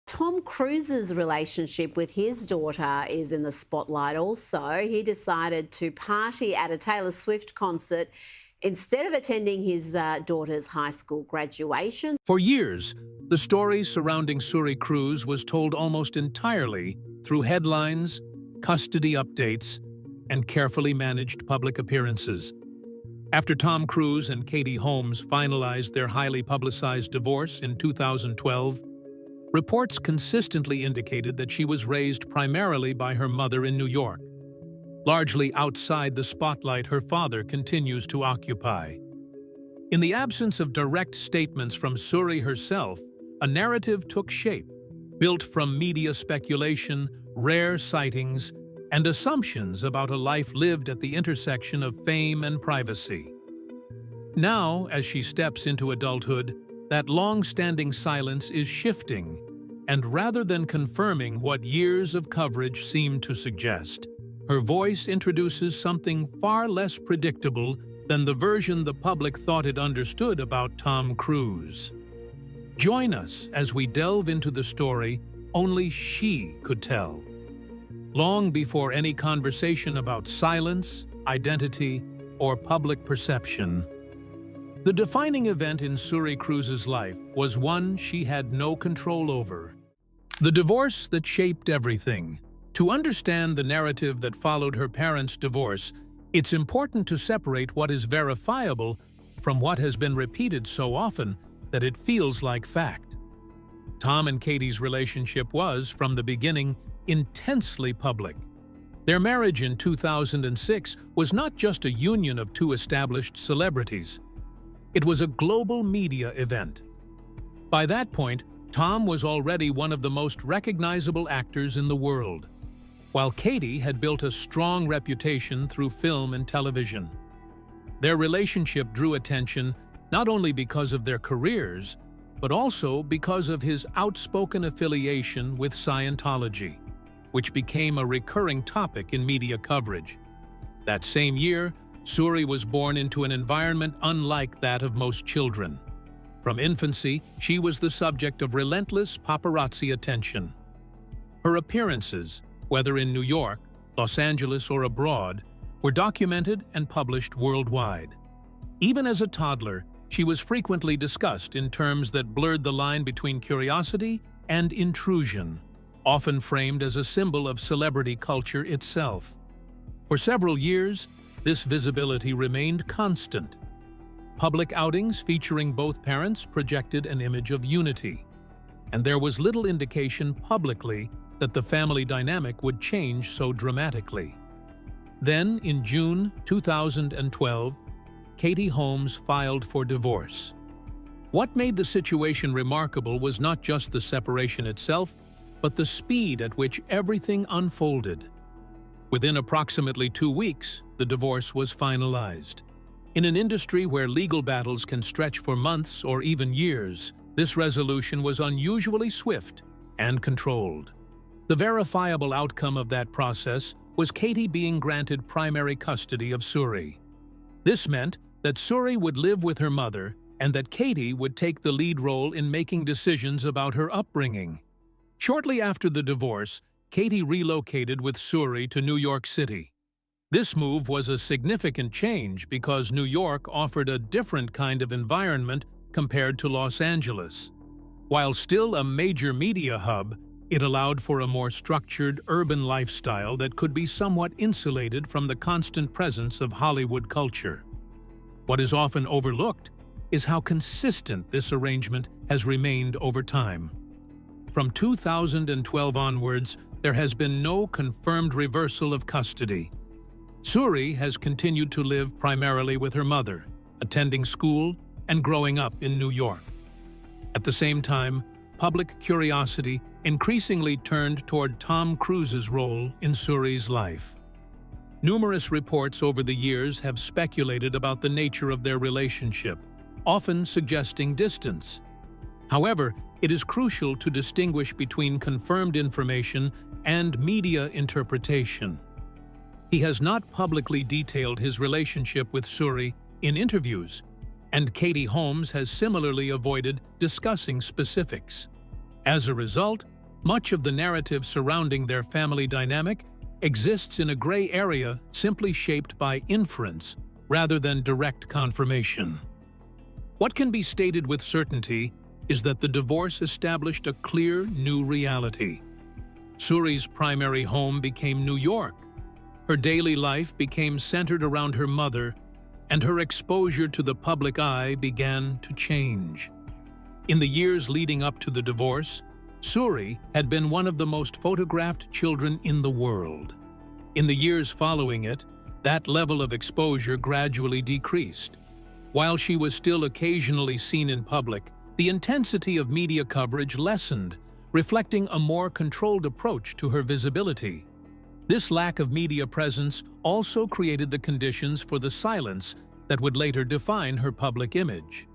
Tom Cruise's relationship with his daughter is in the spotlight also. He decided to party at a Taylor Swift concert instead of attending his daughter's high school graduation. For years, the story surrounding Suri Cruise was told almost entirely through headlines, custody updates, and carefully managed public appearances. After Tom Cruise and Katie Holmes finalized their highly publicized divorce in 2012, reports consistently indicated that she was raised primarily by her mother in New York. Largely outside the spotlight her father continues to occupy. In the absence of direct statements from Suri herself, a narrative took shape, built from media speculation, rare sightings, and assumptions about a life lived at the intersection of fame and privacy. Now, as she steps into adulthood, that long-standing silence is shifting, and rather than confirming what years of coverage seem to suggest, her voice introduces something far less predictable than the version the public thought it understood about Tom Cruise. Join us as we delve into the story only she could tell. Long before any conversation about silence, identity, or public perception, the defining event in Suri Cruise's life was one she had no control over. The divorce that shaped everything. To understand the narrative that followed her parents' divorce, it's important to separate what is verifiable from what has been repeated so often that it feels like fact. Tom and Katie's relationship was, from the beginning, intensely public. Their marriage in 2006 was not just a union of two established celebrities. It was a global media event. By that point, Tom was already one of the most recognizable actors in the world, while Katie had built a strong reputation through film and television. Their relationship drew attention not only because of their careers, but also because of his outspoken affiliation with Scientology, which became a recurring topic in media coverage. That same year, Suri was born into an environment unlike that of most children. From infancy, she was the subject of relentless paparazzi attention. Her appearances, whether in New York, Los Angeles, or abroad, were documented and published worldwide. Even as a toddler, she was frequently discussed in terms that blurred the line between curiosity and intrusion, often framed as a symbol of celebrity culture itself. For several years, this visibility remained constant. Public outings featuring both parents projected an image of unity, and there was little indication publicly that the family dynamic would change so dramatically. Then, in June 2012, Katie Holmes filed for divorce. What made the situation remarkable was not just the separation itself, but the speed at which everything unfolded. Within approximately 2 weeks, the divorce was finalized. In an industry where legal battles can stretch for months or even years, this resolution was unusually swift and controlled. The verifiable outcome of that process was Katie being granted primary custody of Suri. This meant that Suri would live with her mother and that Katie would take the lead role in making decisions about her upbringing. Shortly after the divorce, Katie relocated with Suri to New York City. This move was a significant change because New York offered a different kind of environment compared to Los Angeles. While still a major media hub, it allowed for a more structured urban lifestyle that could be somewhat insulated from the constant presence of Hollywood culture. What is often overlooked is how consistent this arrangement has remained over time. From 2012 onwards, there has been no confirmed reversal of custody. Suri has continued to live primarily with her mother, attending school and growing up in New York. At the same time, public curiosity increasingly turned toward Tom Cruise's role in Suri's life. Numerous reports over the years have speculated about the nature of their relationship, often suggesting distance. However, it is crucial to distinguish between confirmed information and media interpretation. He has not publicly detailed his relationship with Suri in interviews, and Katie Holmes has similarly avoided discussing specifics. As a result, Much of the narrative surrounding their family dynamic exists in a gray area simply shaped by inference rather than direct confirmation. What can be stated with certainty is that the divorce established a clear new reality. Suri's primary home became New York. Her daily life became centered around her mother, and her exposure to the public eye began to change. In the years leading up to the divorce, Suri had been one of the most photographed children in the world. In the years following it, that level of exposure gradually decreased. While she was still occasionally seen in public, the intensity of media coverage lessened, reflecting a more controlled approach to her visibility. This lack of media presence also created the conditions for the silence that would later define her public image.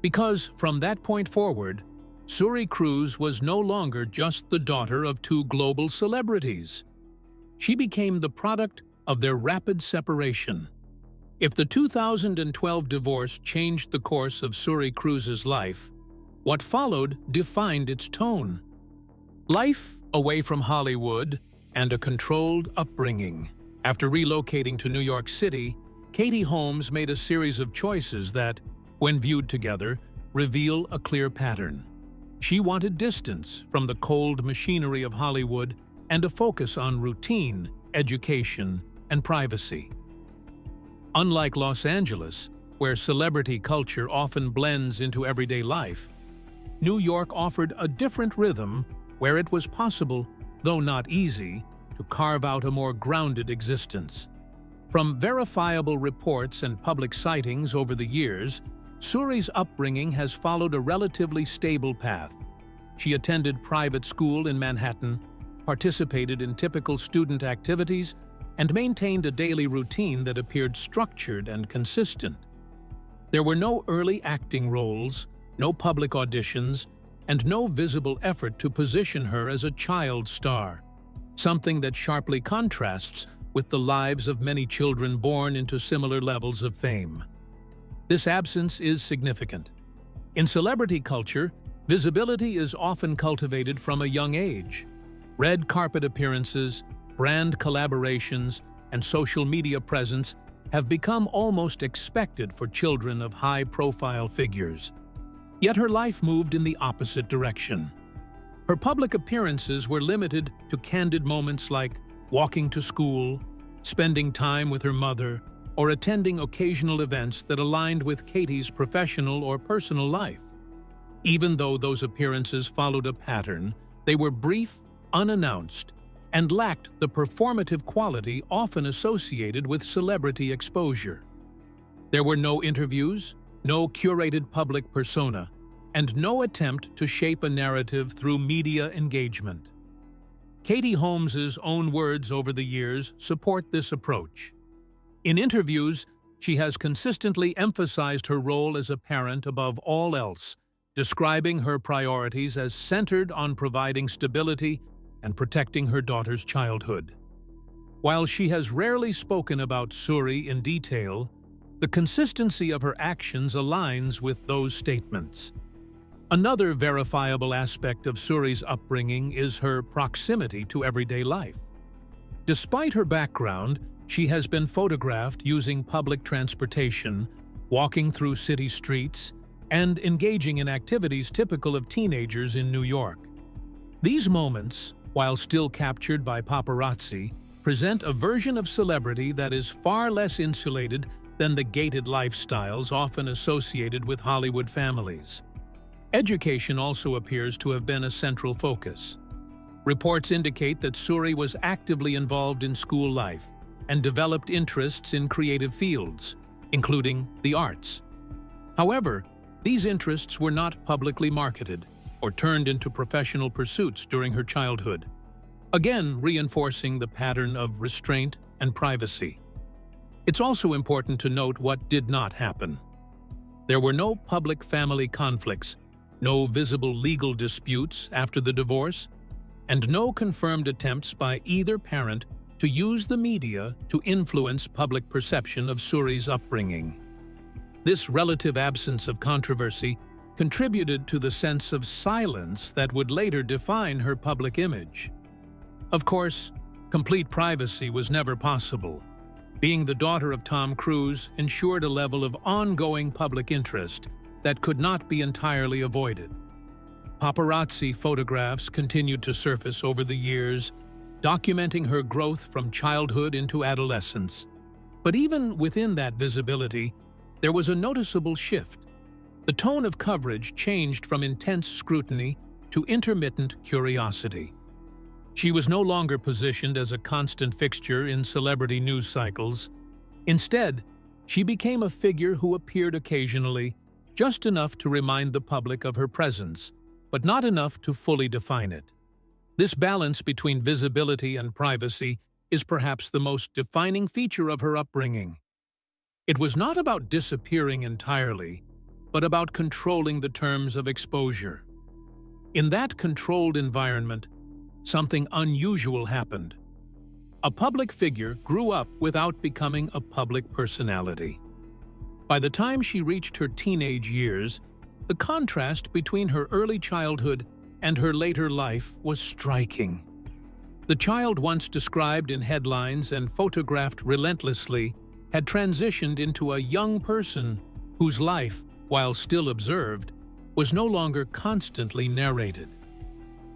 Because from that point forward, Suri Cruise was no longer just the daughter of two global celebrities. She became the product of their rapid separation. If the 2012 divorce changed the course of Suri Cruise's life, what followed defined its tone. Life away from Hollywood and a controlled upbringing. After relocating to New York City, Katie Holmes made a series of choices that, when viewed together, reveal a clear pattern. She wanted distance from the cold machinery of Hollywood and a focus on routine, education, and privacy. Unlike Los Angeles, where celebrity culture often blends into everyday life, New York offered a different rhythm where it was possible, though not easy, to carve out a more grounded existence. From verifiable reports and public sightings over the years, Suri's upbringing has followed a relatively stable path. She attended private school in Manhattan, participated in typical student activities, and maintained a daily routine that appeared structured and consistent. There were no early acting roles, no public auditions, and no visible effort to position her as a child star, something that sharply contrasts with the lives of many children born into similar levels of fame. This absence is significant. In celebrity culture, visibility is often cultivated from a young age. Red carpet appearances, brand collaborations, and social media presence have become almost expected for children of high-profile figures. Yet her life moved in the opposite direction. Her public appearances were limited to candid moments like walking to school, spending time with her mother, or attending occasional events that aligned with Katie's professional or personal life. Even though those appearances followed a pattern, they were brief, unannounced, and lacked the performative quality often associated with celebrity exposure. There were no interviews, no curated public persona, and no attempt to shape a narrative through media engagement. Katie Holmes's own words over the years support this approach. In interviews, she has consistently emphasized her role as a parent above all else, describing her priorities as centered on providing stability and protecting her daughter's childhood. While she has rarely spoken about Suri in detail, the consistency of her actions aligns with those statements. Another verifiable aspect of Suri's upbringing is her proximity to everyday life. Despite her background, she has been photographed using public transportation, walking through city streets, and engaging in activities typical of teenagers in New York. These moments, while still captured by paparazzi, present a version of celebrity that is far less insulated than the gated lifestyles often associated with Hollywood families. Education also appears to have been a central focus. Reports indicate that Suri was actively involved in school life and developed interests in creative fields, including the arts. However, these interests were not publicly marketed or turned into professional pursuits during her childhood, again reinforcing the pattern of restraint and privacy. It's also important to note what did not happen. There were no public family conflicts, no visible legal disputes after the divorce, and no confirmed attempts by either parent to use the media to influence public perception of Suri's upbringing. This relative absence of controversy contributed to the sense of silence that would later define her public image. Of course, complete privacy was never possible. Being the daughter of Tom Cruise ensured a level of ongoing public interest that could not be entirely avoided. PopRazzi photographs continued to surface over the years, documenting her growth from childhood into adolescence. But even within that visibility, there was a noticeable shift. The tone of coverage changed from intense scrutiny to intermittent curiosity. She was no longer positioned as a constant fixture in celebrity news cycles. Instead, she became a figure who appeared occasionally, just enough to remind the public of her presence, but not enough to fully define it. This balance between visibility and privacy is perhaps the most defining feature of her upbringing. It was not about disappearing entirely, but about controlling the terms of exposure. In that controlled environment, something unusual happened. A public figure grew up without becoming a public personality. By the time she reached her teenage years, the contrast between her early childhood and her later life was striking. The child once described in headlines and photographed relentlessly had transitioned into a young person whose life, while still observed, was no longer constantly narrated.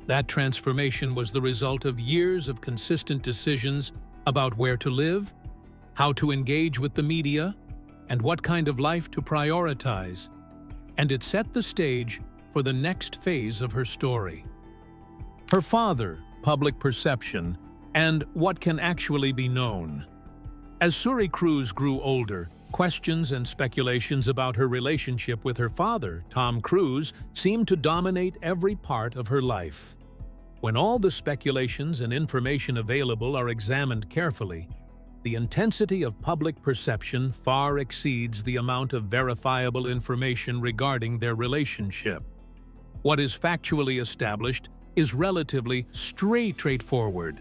That transformation was the result of years of consistent decisions about where to live, how to engage with the media, and what kind of life to prioritize, and it set the stage for the next phase of her story. Her father, public perception, and what can actually be known. As Suri Cruise grew older, questions and speculations about her relationship with her father, Tom Cruise, seemed to dominate every part of her life. When all the speculations and information available are examined carefully, the intensity of public perception far exceeds the amount of verifiable information regarding their relationship. What is factually established is relatively straightforward.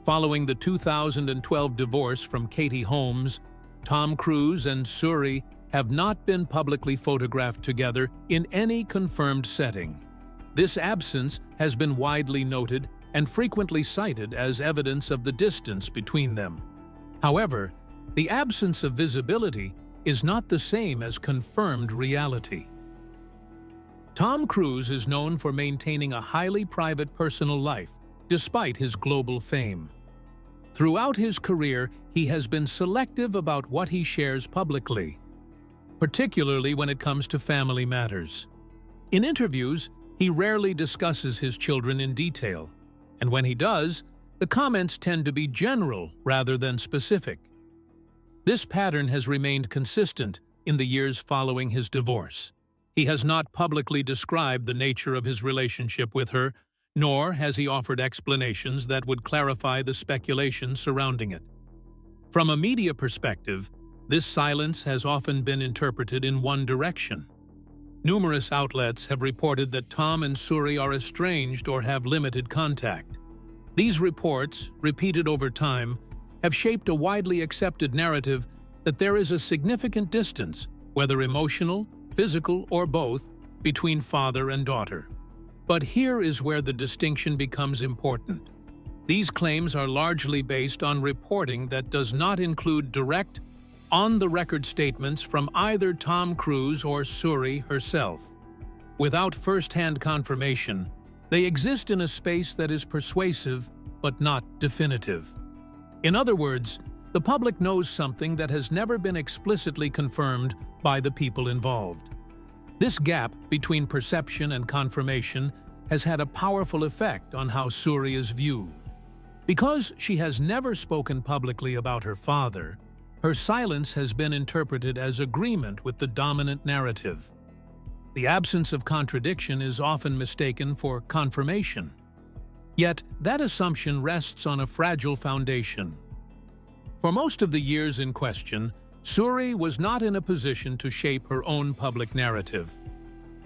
Following the 2012 divorce from Holmes, Tom Cruise and Suri have not been publicly photographed together in any confirmed setting. This absence has been widely noted and frequently cited as evidence of the distance between them. However, the absence of visibility is not the same as confirmed reality. Tom Cruise is known for maintaining a highly private personal life, despite his global fame. Throughout his career, he has been selective about what he shares publicly, particularly when it comes to family matters. In interviews, he rarely discusses his children in detail, and when he does, the comments tend to be general rather than specific. This pattern has remained consistent in the years following his divorce. He has not publicly described the nature of his relationship with her, nor has he offered explanations that would clarify the speculation surrounding it. From a media perspective, this silence has often been interpreted in one direction. Numerous outlets have reported that Tom and Suri are estranged or have limited contact. These reports, repeated over time, have shaped a widely accepted narrative that there is a significant distance, whether emotional, physical, or both, between father and daughter. But here is where the distinction becomes important. These claims are largely based on reporting that does not include direct, on-the-record statements from either Tom Cruise or Suri herself. Without first-hand confirmation, they exist in a space that is persuasive but not definitive. In other words, the public knows something that has never been explicitly confirmed by the people involved. This gap between perception and confirmation has had a powerful effect on how Suri is viewed. Because she has never spoken publicly about her father, her silence has been interpreted as agreement with the dominant narrative. The absence of contradiction is often mistaken for confirmation. Yet, that assumption rests on a fragile foundation. For most of the years in question, Suri was not in a position to shape her own public narrative.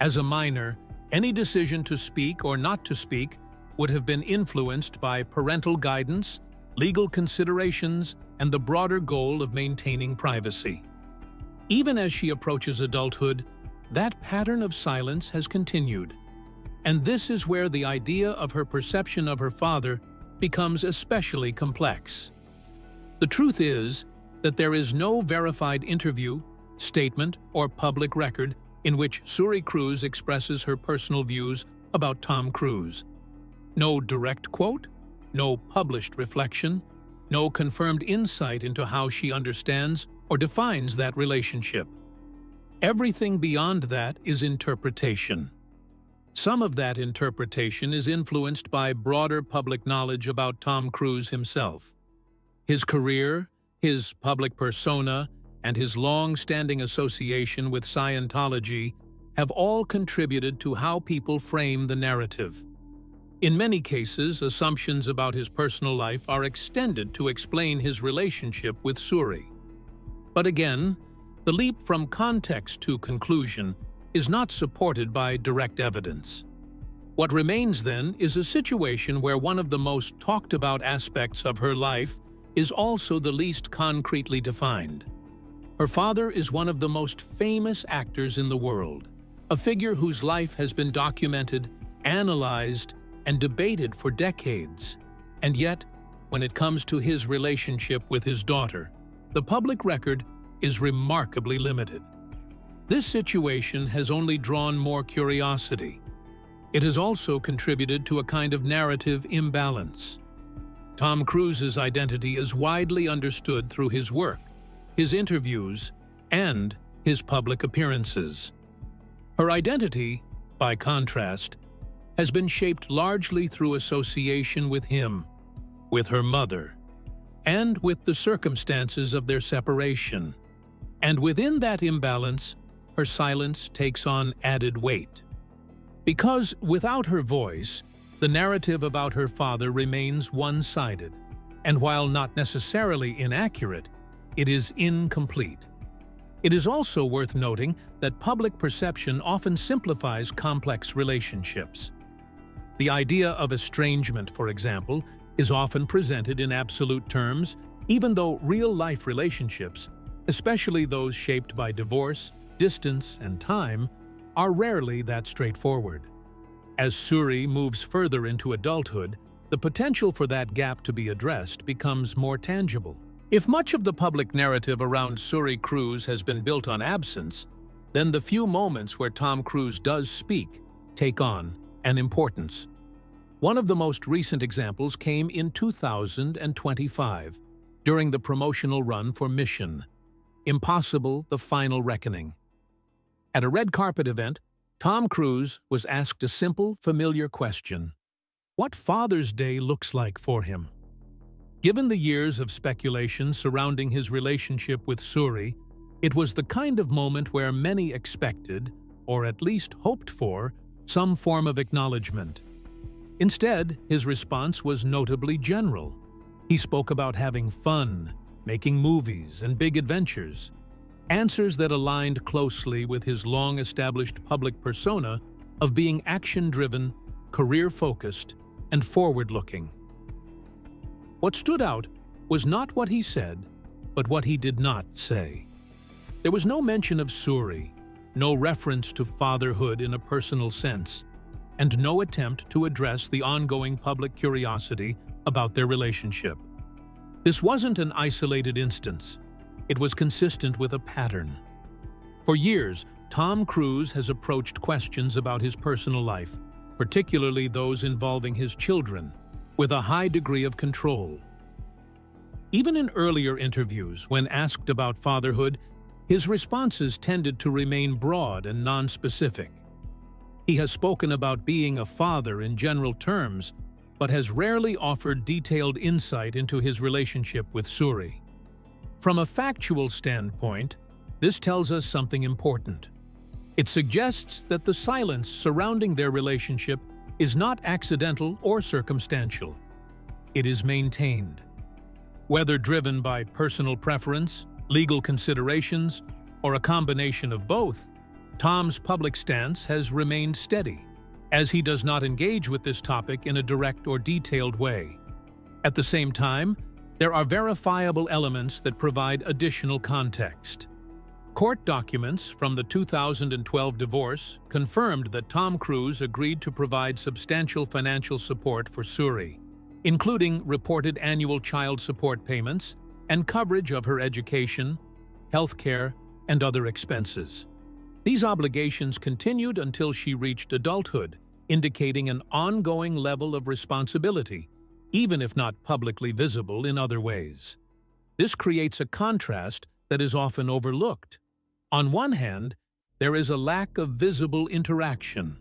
As a minor, any decision to speak or not to speak would have been influenced by parental guidance, legal considerations, and the broader goal of maintaining privacy. Even as she approaches adulthood, that pattern of silence has continued. And this is where the idea of her perception of her father becomes especially complex. The truth is that there is no verified interview, statement, or public record in which Suri Cruise expresses her personal views about Tom Cruise. No direct quote, no published reflection, no confirmed insight into how she understands or defines that relationship. Everything beyond that is interpretation. Some of that interpretation is influenced by broader public knowledge about Tom Cruise himself. His career, his public persona, and his long-standing association with Scientology have all contributed to how people frame the narrative. In many cases, assumptions about his personal life are extended to explain his relationship with Suri. But again, the leap from context to conclusion is not supported by direct evidence. What remains then is a situation where one of the most talked about aspects of her life is also the least concretely defined. Her father is one of the most famous actors in the world, a figure whose life has been documented, analyzed, and debated for decades. And yet, when it comes to his relationship with his daughter, the public record is remarkably limited. This situation has only drawn more curiosity. It has also contributed to a kind of narrative imbalance. Tom Cruise's identity is widely understood through his work, his interviews, and his public appearances. Her identity, by contrast, has been shaped largely through association with him, with her mother, and with the circumstances of their separation. And within that imbalance, her silence takes on added weight. Because without her voice, the narrative about her father remains one-sided, and while not necessarily inaccurate, it is incomplete. It is also worth noting that public perception often simplifies complex relationships. The idea of estrangement, for example, is often presented in absolute terms, even though real-life relationships, especially those shaped by divorce, distance, and time, are rarely that straightforward. As Suri moves further into adulthood, the potential for that gap to be addressed becomes more tangible. If much of the public narrative around Suri Cruise has been built on absence, then the few moments where Tom Cruise does speak take on an importance. One of the most recent examples came in 2025, during the promotional run for Mission: Impossible: The Final Reckoning. At a red carpet event, Tom Cruise was asked a simple, familiar question: what Father's Day looks like for him. Given the years of speculation surrounding his relationship with Suri, it was the kind of moment where many expected, or at least hoped for, some form of acknowledgement. Instead, his response was notably general. He spoke about having fun, making movies, and big adventures, answers that aligned closely with his long-established public persona of being action-driven, career-focused, and forward-looking. What stood out was not what he said, but what he did not say. There was no mention of Suri, no reference to fatherhood in a personal sense, and no attempt to address the ongoing public curiosity about their relationship. This wasn't an isolated instance. It was consistent with a pattern. For years, Tom Cruise has approached questions about his personal life, particularly those involving his children, with a high degree of control. Even in earlier interviews, when asked about fatherhood, his responses tended to remain broad and nonspecific. He has spoken about being a father in general terms, but has rarely offered detailed insight into his relationship with Suri. From a factual standpoint, this tells us something important. It suggests that the silence surrounding their relationship is not accidental or circumstantial. It is maintained. Whether driven by personal preference, legal considerations, or a combination of both, Tom's public stance has remained steady, as he does not engage with this topic in a direct or detailed way. At the same time, there are verifiable elements that provide additional context. Court documents from the 2012 divorce confirmed that Tom Cruise agreed to provide substantial financial support for Suri, including reported annual child support payments and coverage of her education, health care, and other expenses. These obligations continued until she reached adulthood, indicating an ongoing level of responsibility, even if not publicly visible in other ways. This creates a contrast that is often overlooked. On one hand, there is a lack of visible interaction,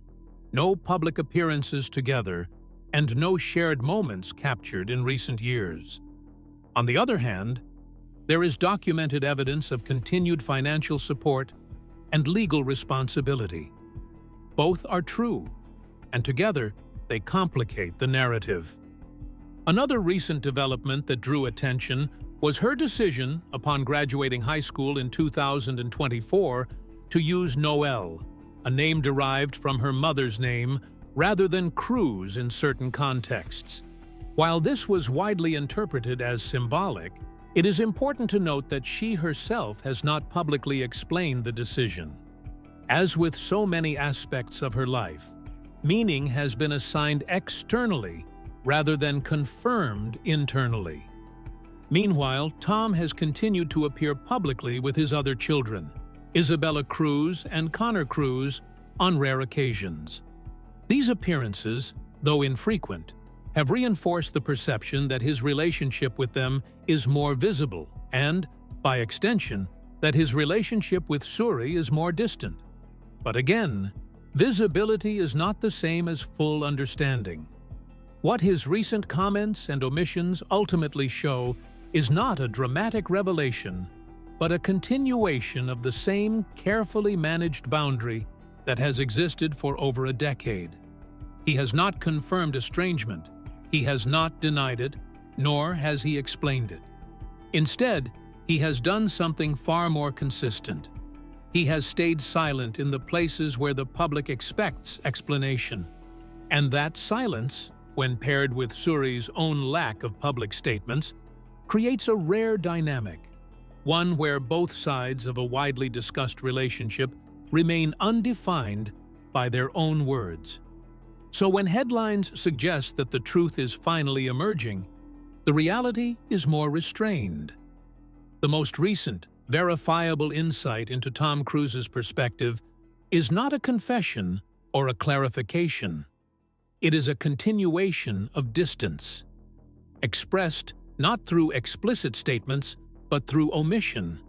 no public appearances together, and no shared moments captured in recent years. On the other hand, there is documented evidence of continued financial support and legal responsibility. Both are true, and together they complicate the narrative. Another recent development that drew attention was her decision, upon graduating high school in 2024, to use Noel, a name derived from her mother's name, rather than Cruise in certain contexts. While this was widely interpreted as symbolic, it is important to note that she herself has not publicly explained the decision. As with so many aspects of her life, meaning has been assigned externally rather than confirmed internally. Meanwhile, Tom has continued to appear publicly with his other children, Isabella Cruise and Connor Cruise, on rare occasions. These appearances, though infrequent, have reinforced the perception that his relationship with them is more visible and, by extension, that his relationship with Suri is more distant. But again, visibility is not the same as full understanding. What his recent comments and omissions ultimately show is not a dramatic revelation, but a continuation of the same carefully managed boundary that has existed for over a decade. He has not confirmed estrangement, he has not denied it, nor has he explained it. Instead, he has done something far more consistent. He has stayed silent in the places where the public expects explanation. And that silence, when paired with Suri's own lack of public statements, creates a rare dynamic, one where both sides of a widely discussed relationship remain undefined by their own words. So when headlines suggest that the truth is finally emerging, the reality is more restrained. The most recent, verifiable insight into Tom Cruise's perspective is not a confession or a clarification. It is a continuation of distance, expressed not through explicit statements, but through omission,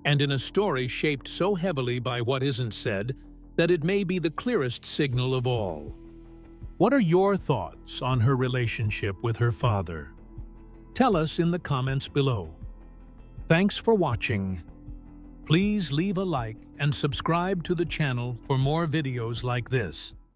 and in a story shaped so heavily by what isn't said that it may be the clearest signal of all. What are your thoughts on her relationship with her father? Tell us in the comments below. Thanks for watching. Please leave a like and subscribe to the channel for more videos like this.